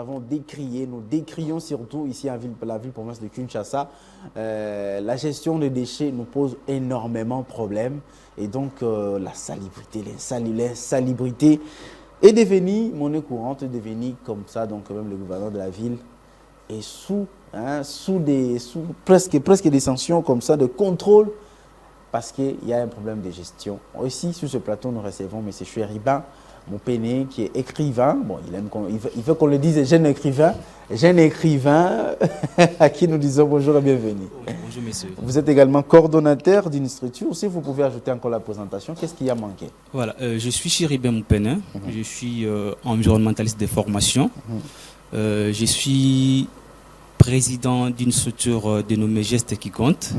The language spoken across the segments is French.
avons décrié, nous décrions surtout ici à la ville-province de Kinshasa, la gestion des déchets nous pose énormément de problèmes. Et donc, la salubrité, l'insalubrité est devenue monnaie courante, est devenue comme ça. Donc, même le gouverneur de la ville est sous presque des sanctions comme ça, de contrôle, parce qu'il y a un problème de gestion. Ici, sur ce plateau, nous recevons M. Choueriban Moupene, qui est écrivain. Bon, il veut qu'on le dise jeune écrivain à qui nous disons bonjour et bienvenue. Bonjour, messieurs. Vous êtes également coordonnateur d'une structure. Si vous pouvez ajouter encore la présentation, qu'est-ce qui a manqué? Voilà, je suis Choueriban Moupene, je suis environnementaliste de formation. Je suis président d'une structure dénommée Gestes qui comptent.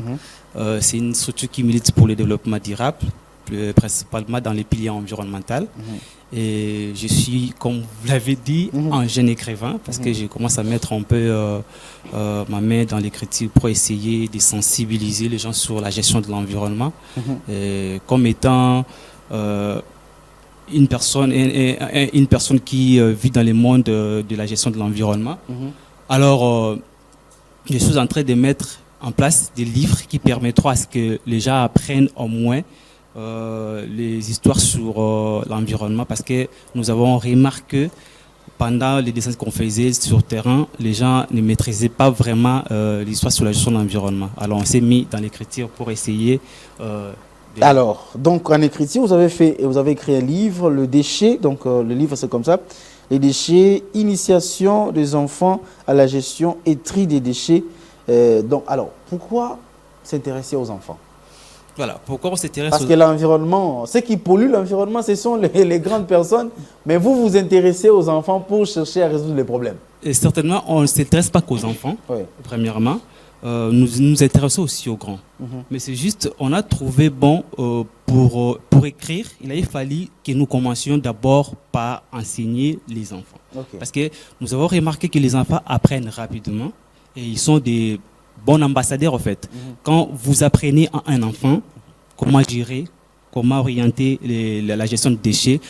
C'est une structure qui milite pour le développement durable, principalement dans les piliers environnementaux. Et je suis, comme vous l'avez dit, un jeune écrivain, parce que je commence à mettre un peu ma main dans l'écriture pour essayer de sensibiliser les gens sur la gestion de l'environnement, comme étant une personne qui vit dans le monde de la gestion de l'environnement. Alors, je suis en train de mettre en place des livres qui permettront à ce que les gens apprennent au moins les histoires sur l'environnement, parce que nous avons remarqué pendant les dessins qu'on faisait sur le terrain, les gens ne maîtrisaient pas vraiment l'histoire sur la gestion de l'environnement. Alors on s'est mis dans l'écriture pour essayer Alors, donc en écriture, vous avez écrit un livre, Le Déchet, donc le livre c'est comme ça, Les déchets, initiation des enfants à la gestion et tri des déchets. Donc, alors, pourquoi s'intéresser aux enfants? Voilà, pourquoi on s'intéresse Parce que l'environnement, ce qui pollue l'environnement, ce sont les grandes personnes, mais vous vous intéressez aux enfants pour chercher à résoudre les problèmes. Et certainement, on ne s'intéresse pas qu'aux enfants, premièrement. Nous nous intéressons aussi aux grands. Mais c'est juste, on a trouvé bon, pour écrire, il a fallu que nous commencions d'abord par enseigner les enfants. Parce que nous avons remarqué que les enfants apprennent rapidement et ils sont des bons ambassadeurs en fait. Quand vous apprenez à un enfant comment gérer, comment orienter la gestion de déchets,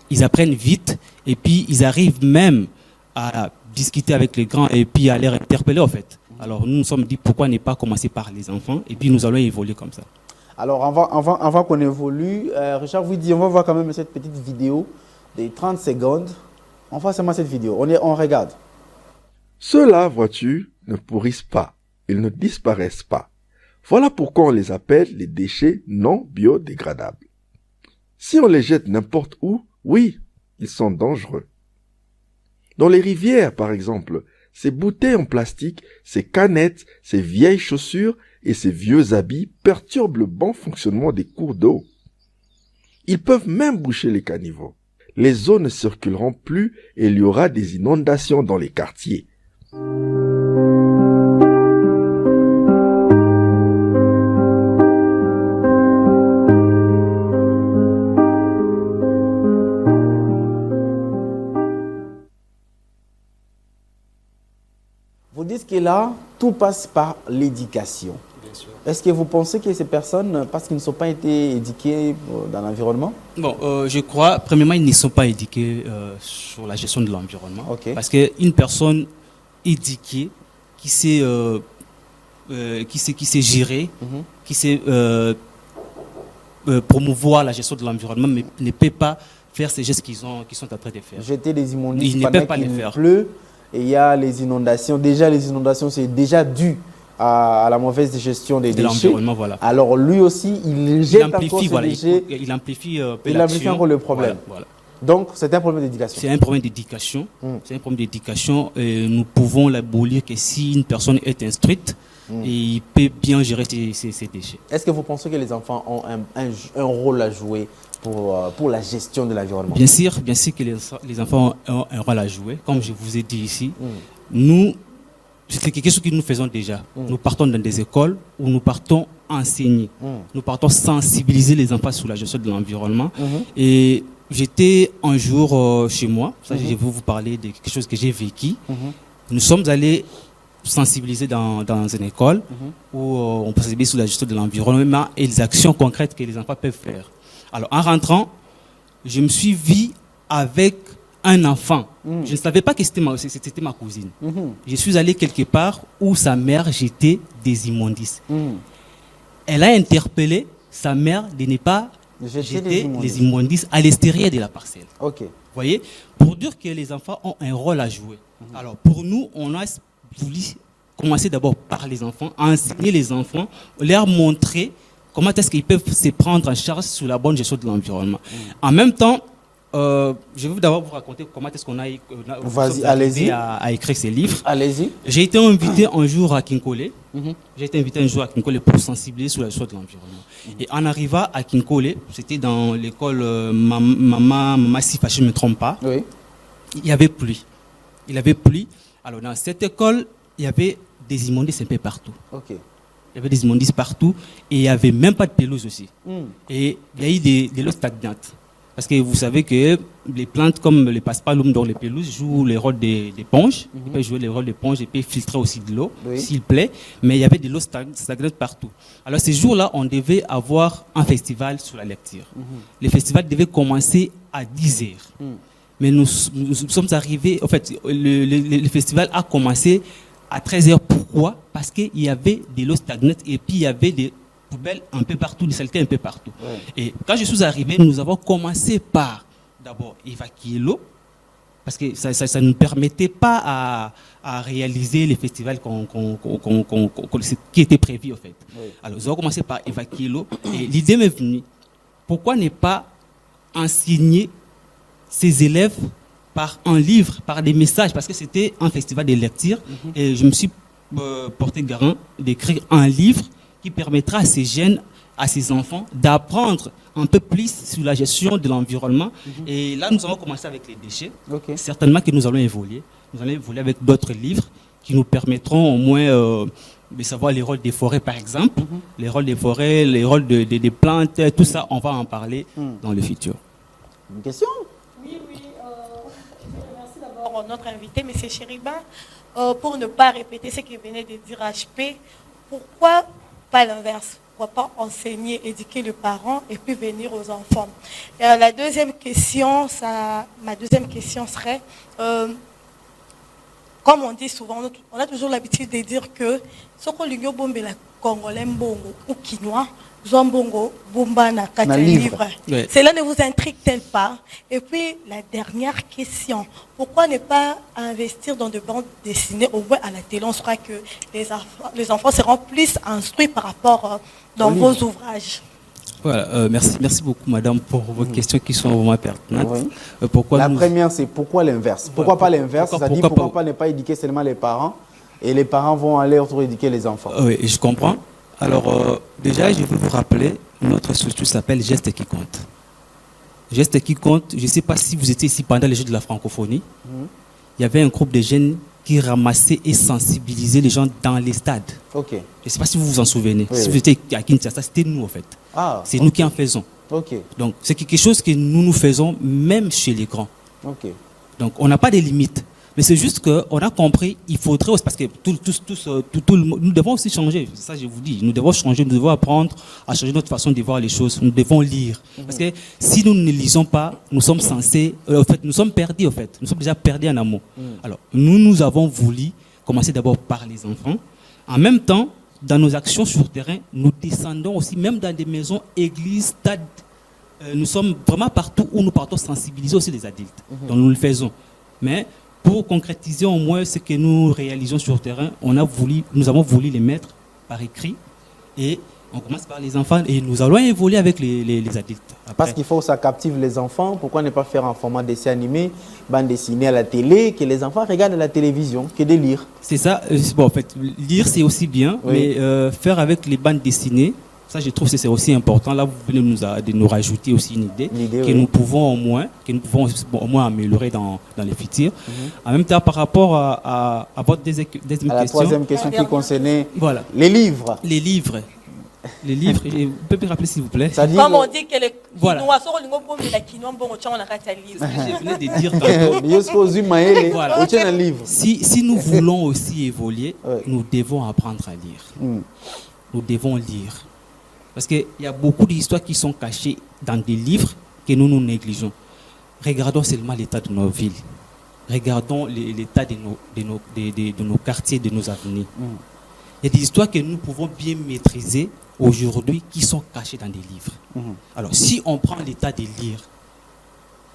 ils apprennent vite et puis ils arrivent même à discuter avec les grands et puis à les interpeller en fait. Alors nous nous sommes dit pourquoi ne pas commencer par les enfants et puis nous allons évoluer comme ça. Alors avant qu'on évolue, Richard vous dit, on va voir quand même cette petite vidéo de 30 secondes. On voit seulement cette vidéo, on regarde. Ceux-là, vois-tu, ne pourrissent pas, ils ne disparaissent pas. Voilà pourquoi on les appelle les déchets non biodégradables. Si on les jette n'importe où, oui, ils sont dangereux. Dans les rivières, par exemple, ces bouteilles en plastique, ces canettes, ces vieilles chaussures et ces vieux habits perturbent le bon fonctionnement des cours d'eau. Ils peuvent même boucher les caniveaux. Les eaux ne circuleront plus et il y aura des inondations dans les quartiers. Vous dites que là, tout passe par l'éducation. Est-ce que vous pensez que ces personnes, parce qu'ils ne sont pas été éduqués dans l'environnement? Bon, je crois, premièrement, ils ne sont pas éduqués sur la gestion de l'environnement. Parce qu'une personne éduquée, qui sait gérer, qui sait promouvoir la gestion de l'environnement, mais ne peut pas faire ces gestes qu'ils sont en train de faire. Jeter des immondices ils ne peuvent pas les faire. Pleut et il y a les inondations. Déjà, les inondations, c'est déjà dû à la mauvaise gestion des déchets. Voilà. Alors lui aussi, il jette encore ces déchets. Il amplifie encore le problème. Voilà. Donc, c'est un problème d'éducation. C'est un problème d'éducation. C'est un problème d'éducation. Nous pouvons l'abolir que si une personne est instruite, et il peut bien gérer ses déchets. Est-ce que vous pensez que les enfants ont un rôle à jouer pour la gestion de l'environnement? Bien sûr que les enfants ont un rôle à jouer. Comme je vous ai dit ici, nous, c'est quelque chose que nous faisons déjà. Nous partons dans des écoles où nous partons enseigner. Nous partons sensibiliser les enfants sur la gestion de l'environnement. Et j'étais un jour chez moi, ça, je vais vous parler de quelque chose que j'ai vécu. Nous sommes allés sensibiliser dans une école où on peut sensibiliser sur la gestion de l'environnement et les actions concrètes que les enfants peuvent faire. Alors en rentrant, je me suis vu avec un enfant. Je ne savais pas que c'était ma cousine. Je suis allé quelque part où sa mère jetait des immondices. Elle a interpellé sa mère de ne pas jeter les immondices à l'extérieur de la parcelle. Ok. Vous voyez, pour dire que les enfants ont un rôle à jouer. Alors, pour nous, on a voulu commencer d'abord par les enfants, à enseigner les enfants, leur montrer comment est-ce qu'ils peuvent se prendre en charge sur la bonne gestion de l'environnement. En même temps, je vais d'abord vous raconter comment est-ce qu'on a allez-y. à écrire ces livres. Allez-y. J'ai été invité un jour à Kinkole. J'ai été invité un jour à Kinkole pour sensibiliser sur la gestion de l'environnement. Et en arrivant à Kinkole, c'était dans l'école Mama Sifa, je ne me trompe pas. Oui. Il y avait pluie. Il y avait pluie. Alors dans cette école, il y avait des immondices un peu partout. Ok. Il y avait des immondices partout et il n'y avait même pas de pelouse aussi. Et il y a eu des lots stagnantes. Parce que vous savez que les plantes comme les paspalum dans les pelouses jouent le rôle d'éponge. Ils peuvent jouer le rôle d'éponge et peuvent filtrer aussi de l'eau s'il plaît. Mais il y avait des lots stagnantes partout. Alors ces jours-là, on devait avoir un festival sur la lecture. Le festival devait commencer à 10 heures. Mais nous sommes arrivés, en fait, le festival a commencé à 13 heures. Pourquoi? Parce qu'il y avait des lots stagnantes et puis il y avait des poubelles un peu partout, des saletés un peu partout. Et quand je suis arrivé, nous avons commencé par d'abord évacuer l'eau, parce que ça ne nous permettait pas à réaliser les festivals qui étaient prévus en fait. Alors nous avons commencé par évacuer l'eau et l'idée m'est venue, pourquoi ne pas enseigner ces élèves par un livre, par des messages, parce que c'était un festival de lecture et je me suis porté garant d'écrire un livre qui permettra à ces jeunes, à ces enfants, d'apprendre un peu plus sur la gestion de l'environnement. Et là, nous allons commencer avec les déchets. Certainement que nous allons évoluer. Nous allons évoluer avec d'autres livres qui nous permettront au moins de savoir les rôles des forêts, par exemple. Les rôles des forêts, les rôles des plantes, tout ça, on va en parler dans le futur. Une question? Oui. Je remercie d'abord notre invité, M. Chériba. Pour ne pas répéter ce qu'il venait de dire HP, pourquoi pas l'inverse? Pourquoi pas enseigner, éduquer les parents et puis venir aux enfants? Et ma deuxième question serait, comme on dit souvent, on a toujours l'habitude de dire que ce qu'on lui bombe la congolais mbongo ou quinois, Zombongo, Bumba na livre. Cela ne vous intrigue-t-elle pas? Et puis, la dernière question. Pourquoi ne pas investir dans de bandes dessinées, au moins à la télé? On croit que les enfants seront plus instruits par rapport dans vos ouvrages. Voilà, merci beaucoup, madame, pour vos questions qui sont vraiment pertinentes. La première, c'est pourquoi l'inverse? Pourquoi pas l'inverse? C'est-à-dire pourquoi pas ne pas éduquer seulement les parents et les parents vont aller auto-éduquer les enfants? Oui, je comprends. Alors, déjà, je vais vous rappeler, notre structure s'appelle Geste qui compte. Geste qui compte, je ne sais pas si vous étiez ici pendant les Jeux de la francophonie. Il y avait un groupe de jeunes qui ramassaient et sensibilisaient les gens dans les stades. Je ne sais pas si vous vous en souvenez. Si vous étiez à Kinshasa, c'était nous en fait. C'est nous qui en faisons. Donc, c'est quelque chose que nous faisons même chez les grands. Donc, on n'a pas de limites. Mais c'est juste qu'on a compris, il faudrait aussi, parce que nous devons aussi changer, c'est ça que je vous dis, nous devons changer, nous devons apprendre à changer notre façon de voir les choses, nous devons lire. Parce que si nous ne lisons pas, nous sommes censés, en fait, nous sommes perdus en fait, nous sommes déjà perdus en amour. Alors, nous avons voulu commencer d'abord par les enfants. En même temps, dans nos actions sur terrain, nous descendons aussi, même dans des maisons, églises, stades, nous sommes vraiment partout où nous partons sensibiliser aussi les adultes. Donc nous le faisons. Mais pour concrétiser au moins ce que nous réalisons sur le terrain, nous avons voulu les mettre par écrit et on commence par les enfants et nous allons évoluer avec les adultes. Après. Parce qu'il faut que ça captive les enfants. Pourquoi ne pas faire un format dessin animé, bande dessinée à la télé, que les enfants regardent à la télévision, que de lire? C'est ça. Bon, en fait, lire c'est aussi bien, mais faire avec les bandes dessinées, ça, je trouve que c'est aussi important. Là, vous venez de nous rajouter aussi une idée que nous pouvons au moins améliorer dans les futurs. En même temps, par rapport à votre deuxième question. La troisième question qui concernait les livres. Les livres. Vous pouvez me rappeler s'il vous plaît? Comme on dit que les quinois sont je venais de dire tantôt. Si nous voulons aussi évoluer, nous devons apprendre à lire. Nous devons lire. Parce qu'il y a beaucoup d'histoires qui sont cachées dans des livres que nous négligeons. regardons seulement l'état de nos villes. Regardons l'état de nos quartiers, de nos avenues. Il y a des histoires que nous pouvons bien maîtriser aujourd'hui qui sont cachées dans des livres. Alors, si on prend l'état des livres,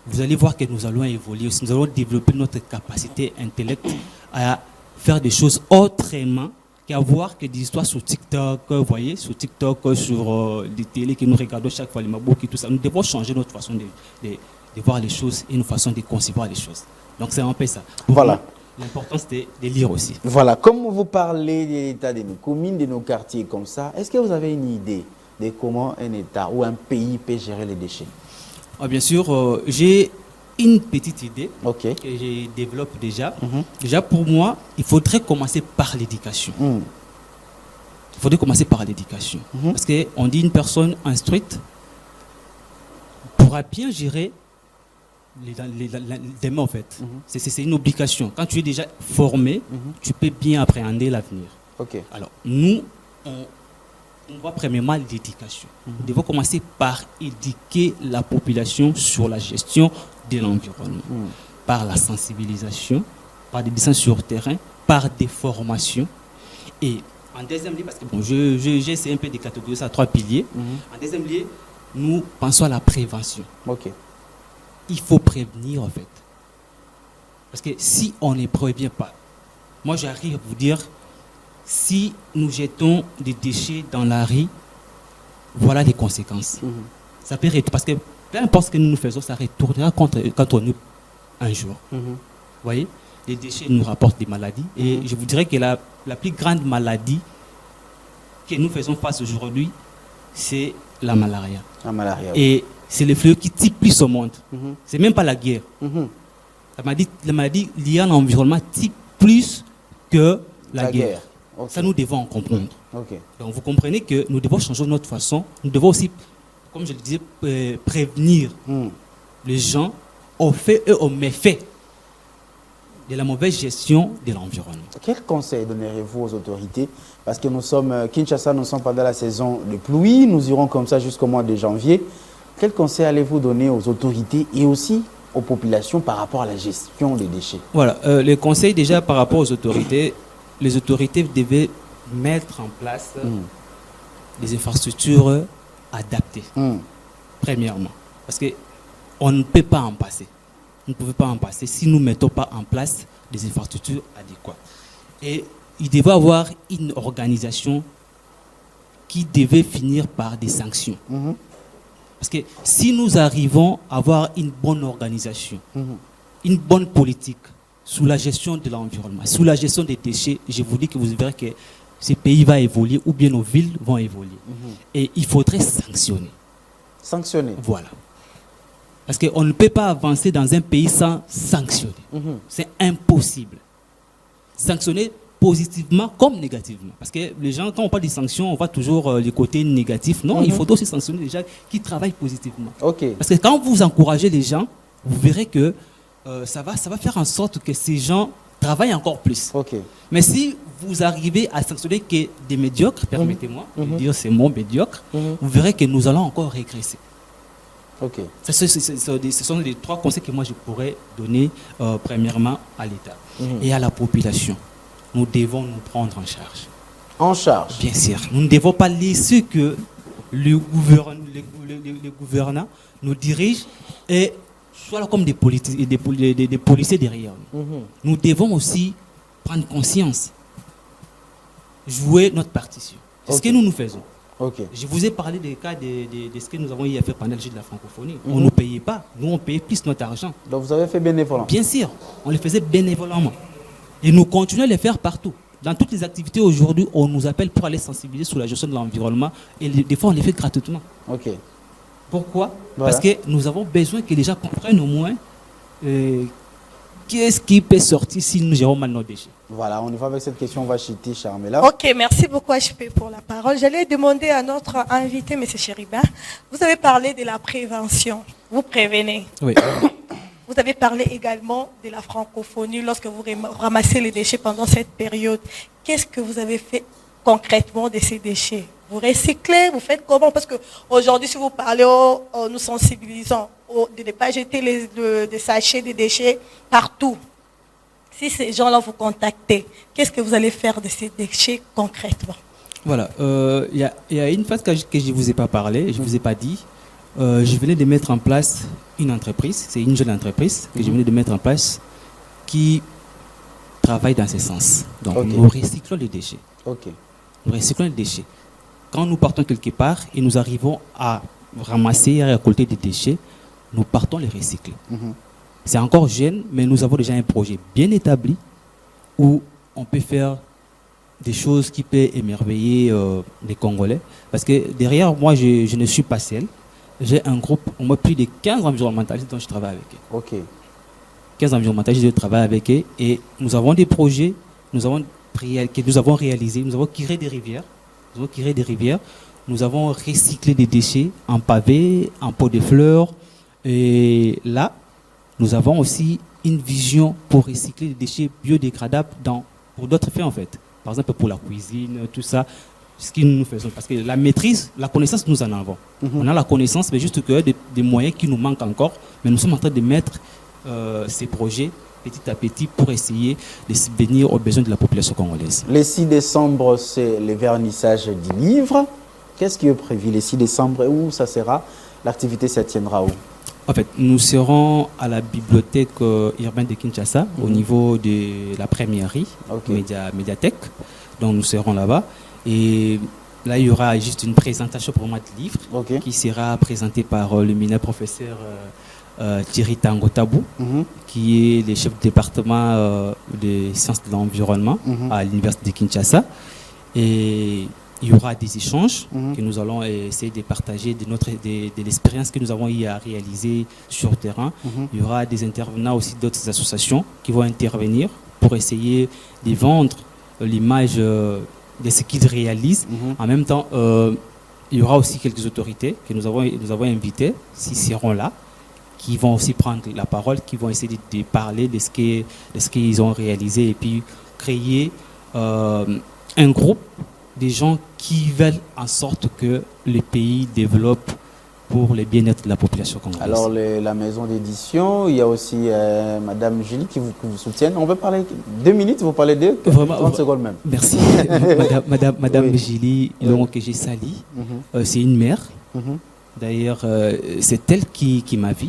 vous allez voir que nous allons évoluer aussi. Nous allons développer notre capacité intellectuelle à faire des choses autrement qu'à voir que des histoires sur TikTok, vous voyez, sur TikTok, sur les télés que nous regardons chaque fois, les mabouks et tout ça. Nous devons changer notre façon de voir les choses et notre façon de concevoir les choses. Donc c'est un peu ça. Voilà. L'important c'est de lire aussi. Voilà, comme vous parlez de l'état de nos communes, de nos quartiers comme ça, est-ce que vous avez une idée de comment un État ou un pays peut gérer les déchets? Bien sûr, j'ai une petite idée que je développe déjà. Déjà, pour moi, il faudrait commencer par l'éducation. Il faudrait commencer par l'éducation. Parce qu'on dit une personne instruite pourra bien gérer les mains, en fait. C'est une obligation. Quand tu es déjà formé, tu peux bien appréhender l'avenir. Alors, nous, on voit premièrement l'éducation. Nous devons commencer par éduquer la population sur la gestion de l'environnement, par la sensibilisation, par des dessins sur terrain, par des formations. Et en deuxième lieu, parce que bon, j'ai essayé un peu de catégoriser ça à 3 piliers. En deuxième lieu, nous pensons à la prévention. Il faut prévenir, en fait. Parce que si on ne prévient pas, moi j'arrive à vous dire, si nous jetons des déchets dans la rue, voilà les conséquences. Ça peut parce que peu importe ce que nous faisons, ça retournera contre nous un jour. Vous voyez, les déchets nous rapportent des maladies. Et je vous dirais que la plus grande maladie que nous faisons face aujourd'hui, c'est la malaria. Et c'est le fléau qui tue plus au monde. C'est même pas la guerre. La maladie liée à l'environnement tue plus que la guerre. Ça, nous devons en comprendre. Donc, vous comprenez que nous devons changer notre façon. Nous devons aussi, comme je le disais, prévenir les gens aux faits et aux méfaits de la mauvaise gestion de l'environnement. Quel conseil donnerez-vous aux autorités? Parce que nous sommes, Kinshasa, nous sommes pendant la saison de pluie. Nous irons comme ça jusqu'au mois de janvier. Quel conseil allez-vous donner aux autorités et aussi aux populations par rapport à la gestion des déchets? Voilà, les conseils déjà par rapport aux autorités. Les autorités devaient mettre en place des infrastructures adaptées, premièrement. Parce qu'on ne peut pas en passer. On ne peut pas en passer si nous ne mettons pas en place des infrastructures adéquates. Et il devait y avoir une organisation qui devait finir par des sanctions. Parce que si nous arrivons à avoir une bonne organisation, une bonne politique, sous la gestion de l'environnement, sous la gestion des déchets, je vous dis que vous verrez que ce pays va évoluer ou bien nos villes vont évoluer. Et il faudrait sanctionner. Sanctionner. Voilà. Parce qu'on ne peut pas avancer dans un pays sans sanctionner. C'est impossible. Sanctionner positivement comme négativement. Parce que les gens, quand on parle de sanctions, on voit toujours les côtés négatifs. Non, il faut aussi sanctionner les gens qui travaillent positivement. Parce que quand vous encouragez les gens, vous verrez que ça va faire en sorte que ces gens travaillent encore plus. Mais si vous arrivez à sanctionner que des médiocres, permettez-moi de dire ces mots médiocres, vous verrez que nous allons encore régresser. Ce sont les 3 conseils que moi je pourrais donner premièrement à l'État et à la population. Nous devons nous prendre en charge. En charge? Bien sûr. Nous ne devons pas laisser que les gouvernants nous dirigent et soit là comme des policiers derrière nous. Nous devons aussi prendre conscience, jouer notre partition. C'est ce que nous faisons. Je vous ai parlé des cas de ce que nous avons eu à faire pendant le jeu de la francophonie. On ne nous payait pas. Nous, on payait plus notre argent. Donc vous avez fait bénévolement? Bien sûr. On le faisait bénévolement. Et nous continuons à le faire partout. Dans toutes les activités aujourd'hui, on nous appelle pour aller sensibiliser sur la gestion de l'environnement. Et des fois, on les fait gratuitement. Pourquoi? Parce que nous avons besoin que les gens comprennent au moins qu'est-ce qui peut sortir si nous gérons mal nos déchets. Voilà, on y va avec cette question, on va chuter Charmela. Ok, merci beaucoup HP pour la parole. J'allais demander à notre invité, M. Chéribin, vous avez parlé de la prévention, vous prévenez. Oui. Vous avez parlé également de la francophonie lorsque vous ramassez les déchets pendant cette période. Qu'est-ce que vous avez fait concrètement de ces déchets? Vous recyclez, vous faites comment? Parce qu'aujourd'hui, si vous parlez, nous sensibilisons. de ne pas jeter des sachets de déchets partout. Si ces gens-là vous contactent, qu'est-ce que vous allez faire de ces déchets concrètement? Voilà, il y a une phase que je ne vous ai pas parlé, je ne vous ai pas dit. Je venais de mettre en place une entreprise, c'est une jeune entreprise que je venais de mettre en place qui travaille dans ce sens. Donc nous recyclons les déchets. Nous recyclons les déchets. Quand nous partons quelque part et nous arrivons à ramasser et à récolter des déchets, nous partons les recycler. C'est encore jeune, mais nous avons déjà un projet bien établi où on peut faire des choses qui peuvent émerveiller les Congolais. Parce que derrière moi, je ne suis pas seul. J'ai un groupe, au moins plus de 15 environnementalistes dont je travaille avec eux. 15 environnementalistes, je travaille avec eux. Et nous avons des projets que nous avons réalisés. Nous avons tiré des rivières. Nous avons recyclé des déchets en pavés, en pots de fleurs. Et là, nous avons aussi une vision pour recycler des déchets biodégradables pour d'autres faits en fait. Par exemple pour la cuisine, tout ça, ce que nous faisons. Parce que la maîtrise, la connaissance, nous en avons. On a la connaissance, mais juste que des moyens qui nous manquent encore. Mais nous sommes en train de mettre ces projets petit à petit pour essayer de subvenir aux besoins de la population congolaise. Le 6 décembre, c'est le vernissage du livre. Qu'est-ce qui est prévu le 6 décembre? Où ça sera? L'activité se tiendra où? En fait, nous serons à la bibliothèque urbaine de Kinshasa, au niveau de la Premièrerie, médiathèque. Donc nous serons là-bas. Et là, il y aura juste une présentation pour moi de livre qui sera présentée par le ministre professeur Thierry Tango Tabou, qui est le chef de département des sciences de l'environnement à l'université de Kinshasa. Et il y aura des échanges que nous allons essayer de partager de l'expérience que nous avons eu à réaliser sur le terrain. Il y aura des intervenants aussi d'autres associations qui vont intervenir pour essayer de vendre l'image de ce qu'ils réalisent. En même temps, il y aura aussi quelques autorités que nous avons invitées, s'ils seront là, qui vont aussi prendre la parole, qui vont essayer de parler de ce qu'ils ont réalisé et puis créer un groupe des gens qui veulent en sorte que le pays développe pour le bien-être de la population congolaise. Alors, la maison d'édition, il y a aussi Madame Julie qui vous soutient. On peut parler 2 minutes, vous parlez d'eux? 30 secondes même. Merci. Madame Julie, que j'ai sali, c'est une mère. D'ailleurs, c'est elle qui m'a vu.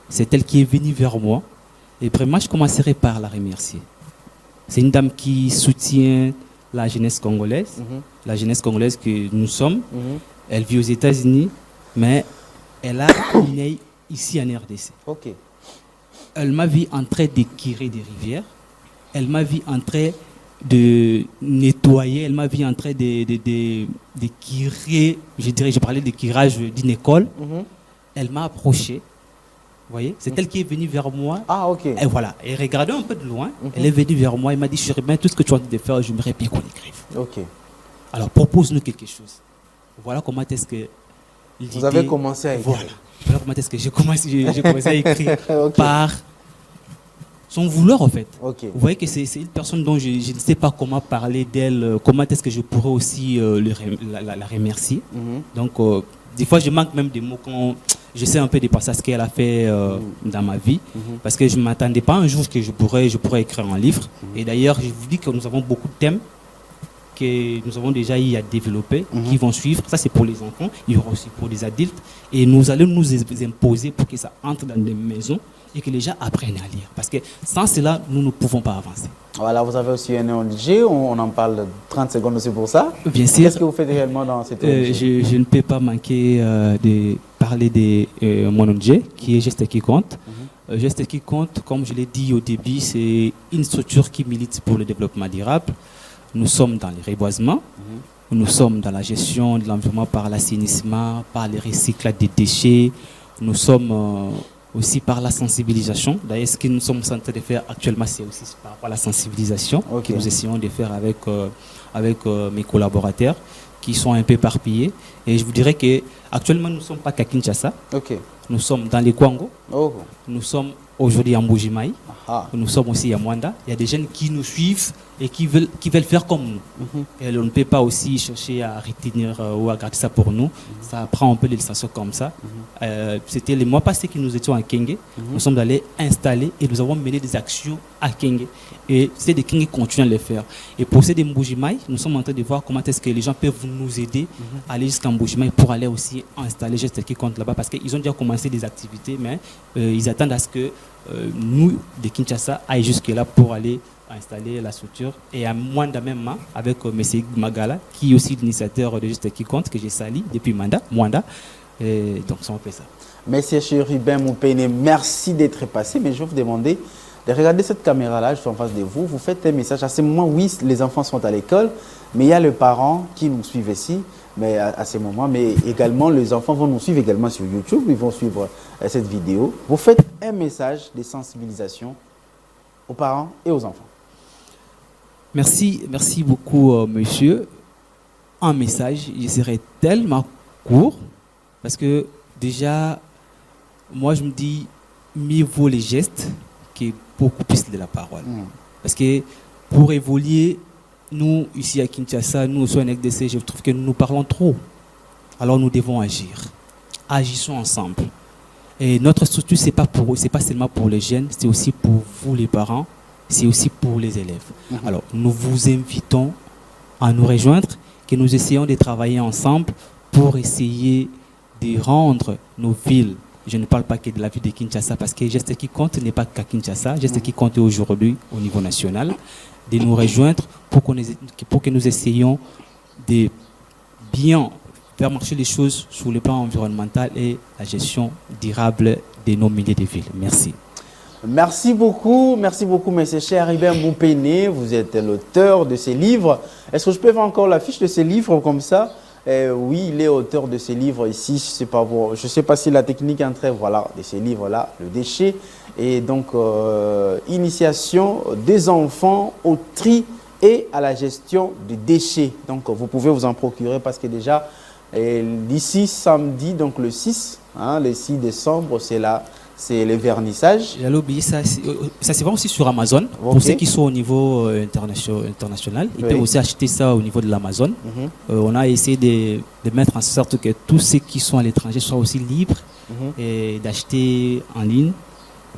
C'est elle qui est venue vers moi. Et vraiment, je commencerai par la remercier. C'est une dame qui soutient la jeunesse congolaise, que nous sommes. Elle vit aux États-Unis, mais elle a une née ici en RDC. Elle m'a vu en train de curer des rivières, elle m'a vu en train de nettoyer, elle m'a vu en train de curer, je parlais de curage d'une école. Elle m'a approché. Vous voyez, c'est elle qui est venue vers moi. Et voilà, et regardant un peu de loin, elle est venue vers moi et m'a dit, Chéri, tout ce que tu as envie de faire, j'aimerais bien qu'on écrive. Alors propose-nous quelque chose. Voilà comment est-ce que vous avez commencé à écrire. Voilà comment est-ce que j'ai commencé à écrire par son vouloir en fait. Vous voyez que c'est une personne dont je ne sais pas comment parler d'elle, comment est-ce que je pourrais aussi la remercier. Donc des fois je manque même des mots quand je sais un peu dépasser ce qu'elle a fait dans ma vie, parce que je ne m'attendais pas un jour que je pourrais écrire un livre. Et d'ailleurs, je vous dis que nous avons beaucoup de thèmes que nous avons déjà eu à développer, qui vont suivre. Ça, c'est pour les enfants. Il y aura aussi pour les adultes. Et nous allons nous imposer pour que ça entre dans des maisons et que les gens apprennent à lire. Parce que sans cela, nous ne pouvons pas avancer. Voilà, vous avez aussi un ONG, on en parle 30 secondes aussi pour ça. Bien sûr. Qu'est-ce que vous faites réellement dans cette ONG? Je ne peux pas manquer de parler de mon ONG, qui est Geste qui compte. Geste qui compte, comme je l'ai dit au début, c'est une structure qui milite pour le développement durable. Nous sommes dans les reboisements, nous sommes dans la gestion de l'environnement par l'assainissement, par le recyclage des déchets, nous sommes aussi par la sensibilisation. D'ailleurs, ce que nous sommes en train de faire actuellement, c'est aussi par rapport à la sensibilisation que nous essayons de faire avec mes collaborateurs qui sont un peu éparpillés. Et je vous dirais qu'actuellement, nous ne sommes pas qu'à Kinshasa. Nous sommes dans les Kwango. Nous sommes aujourd'hui à Mbujimaï. Nous sommes aussi à Mwanda. Il y a des jeunes qui nous suivent et qui veulent faire comme nous. Et on ne peut pas aussi chercher à retenir ou à garder ça pour nous. Ça prend un peu les licences comme ça. C'était les mois passés que nous étions à Kenge. Nous sommes allés installer et nous avons mené des actions à Kenge. Et c'est des Kenge qui continuent à le faire. Et pour ces Mbujimaï, nous sommes en train de voir comment est-ce que les gens peuvent nous aider à aller jusqu'à Mbujimaï pour aller aussi installer Geste qui compte là-bas. Parce qu'ils ont déjà commencé des activités, mais ils attendent à ce que nous, de Kinshasa, aillent jusque-là pour aller installer la structure. Et à Mwanda même, avec M. Magala, qui est aussi l'initiateur de Juste qui compte, que j'ai sali depuis Mwanda. Et donc, ça, on fait ça. Merci, Chérubin Moupene. Merci d'être passé. Mais je vais vous demander de regarder cette caméra-là, je suis en face de vous. Vous faites un message. À ce moment, oui, les enfants sont à l'école, mais il y a les parents qui nous suivent ici. Mais à ce moment, mais également, les enfants vont nous suivre également sur YouTube. Ils vont suivre cette vidéo. Vous faites un message de sensibilisation aux parents et aux enfants. Merci beaucoup, monsieur. Un message, il serait tellement court, parce que déjà, moi je me dis, mieux vaut les gestes que beaucoup plus de la parole. Parce que pour évoluer, nous, ici à Kinshasa, nous, au NDC, je trouve que nous parlons trop. Alors nous devons agir. Agissons ensemble. Et notre structure, ce n'est pas seulement pour les jeunes, c'est aussi pour vous les parents, c'est aussi pour les élèves. Alors, nous vous invitons à nous rejoindre, que nous essayons de travailler ensemble pour essayer de rendre nos villes, je ne parle pas que de la ville de Kinshasa, parce que Geste qui compte n'est pas qu'à Kinshasa, Geste qui compte aujourd'hui au niveau national, de nous rejoindre pour que nous essayions de bien faire marcher les choses sur le plan environnemental et la gestion durable de nos milliers de villes. Merci. Merci beaucoup, M. Chérubin Moupene. Vous êtes l'auteur de ces livres. Est-ce que je peux voir encore la fiche de ces livres comme ça? Oui, il est auteur de ces livres ici. Je ne sais pas si la technique est en train, voilà, de ces livres-là, le déchet. Et donc, initiation des enfants au tri et à la gestion des déchets. Donc, vous pouvez vous en procurer parce que déjà, d'ici samedi, donc le 6 décembre, c'est le vernissage. J'allais oublier ça. Ça se vend aussi sur Amazon. Okay. Pour ceux qui sont au niveau international, ils peuvent aussi acheter ça au niveau de l'Amazon. On a essayé de mettre en sorte que tous ceux qui sont à l'étranger soient aussi libres et d'acheter en ligne.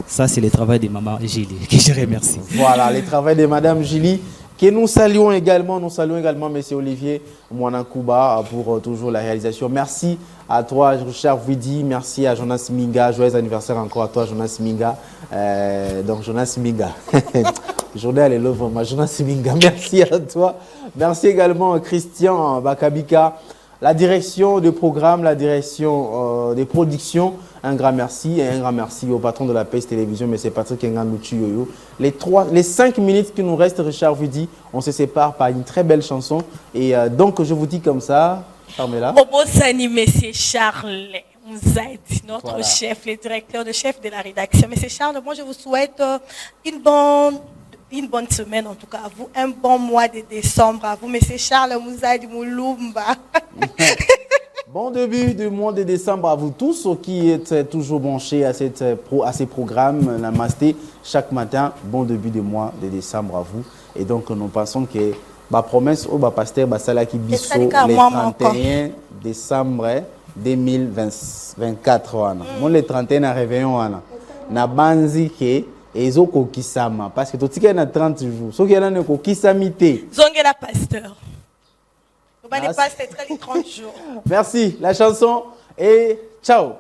Ça, c'est le travail de Maman Julie, que je remercie. Voilà, le travail de Madame Julie, que nous saluons également M. Olivier Mwanakouba pour toujours la réalisation. Merci à toi, Richard Vidi. Merci à Jonas Minga. Joyeux anniversaire encore à toi, Jonas Minga. Donc, Jonas Minga. Journée à l'élève, Jonas Minga. Merci à toi. Merci également à Christian Bakabika. La direction de programme, la direction des productions, un grand merci. Et un grand merci au patron de la PES Télévision, M. Patrick Nganouchi Yoyo. Les 5 minutes qui nous restent, Richard Vidi, on se sépare par une très belle chanson. Et donc, je vous dis comme ça, Carmela. Obosani, M. Charles Mouzaïdi, notre chef, le directeur de chef de la rédaction. M. Charles, moi, je vous souhaite une bonne semaine, en tout cas à vous, un bon mois de décembre à vous, M. Charles Mouzaïdi Moulumba. Bon début du mois de décembre à vous tous, qui êtes toujours branchés à ces programmes Namasté chaque matin. Bon début du mois de décembre à vous. Et donc, nous pensons que la promesse au pasteur Basalaki Bisso le 31 décembre 2024. Le 31 à réveillon, na banzi ke ezoko kisama parce que tout ce na 30 jours. Ce qui est là ne kokisamité. Zongela pasteur. On va passer 30 jours. Merci. La chanson et ciao.